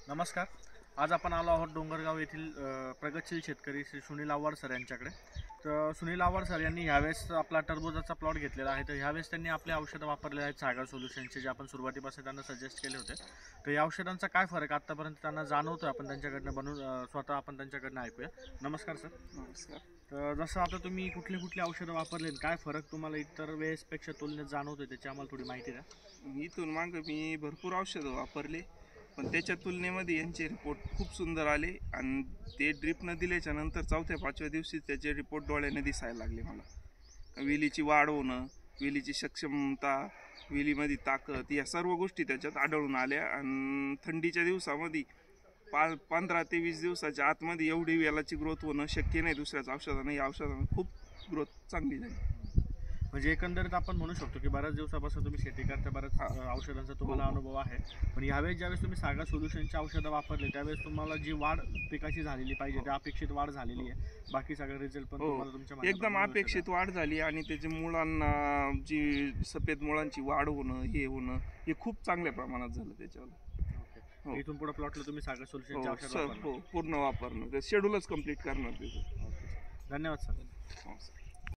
नमस्कार. आज आपण आलो आहोत डोंगरगाव येथील प्रगतशील शेतकरी श्री सुनील आव्हाड सर यांच्याकडे. तर सुनील आव्हाड सर यांनी ह्यावेळेस आपला टरबूजाचा प्लॉट घेतलेला आहे. तर ह्यावेळेस त्यांनी आपले औषधं वापरले आहेत सागर सोल्युशनचे, जे आपण सुरुवातीपासून त्यांना सजेस्ट केले होते. तर या औषधांचा काय फरक आत्तापर्यंत त्यांना जाणवतो आपण त्यांच्याकडनं बनवून स्वतः आपण त्यांच्याकडनं ऐकूया. नमस्कार सर. नमस्कार. तर जसं आता तुम्ही कुठली औषधं वापरले, काय फरक तुम्हाला इतर वेळेसपेक्षा तुलनेत जाणवतोय त्याची आम्हाला थोडी माहिती द्या. इथून मागं मी भरपूर औषधं वापरले, पण त्याच्या तुलनेमध्ये यांचे रिपोर्ट खूप सुंदर आले आणि ते ड्रिप न दिल्याच्या नंतर 4-5व्या दिवशी त्याचे रिपोर्ट डोळ्याने दिसायला लागले. मला वेलीची वाढ होणं, वेलीची सक्षमता, वेलीमध्ये ताकद, या सर्व गोष्टी त्याच्यात आढळून आल्या. आणि थंडीच्या दिवसामध्ये 15 ते 20 दिवसाच्या आतमध्ये एवढी वेलाची ग्रोथ होणं शक्य नाही दुसऱ्याच औषधानं. या औषधानं खूप ग्रोथ चांगली झाली. म्हणजे एकंदरीत आपण म्हणू शकतो की बऱ्याच दिवसापासून तुम्ही शेती करता, बऱ्याच औषधांचा तुम्हाला अनुभव आहे. पण यावेळेस ज्यावेळेस तुम्ही सागर सोल्युशनची औषधं वापरले त्यावेळेस तुम्हाला जी वाढ पिकाची झालेली पाहिजे त्या अपेक्षित वाढ झालेली आहे. बाकी सगळे रिझल्ट पण तुम्हाला तुमच्या एकदम अपेक्षित वाढ झाली. आणि त्याच्या मुळांना जी सफेद मुळांची वाढ होणं, हे होणं, हे खूप चांगल्या प्रमाणात झालं त्याच्यावर. इथून पुढे प्लॉटला तुम्ही सागर सोल्युशनची औषध पूर्ण वापरणं, शेड्यूलच कम्प्लीट करणं त्याचं. धन्यवाद सर.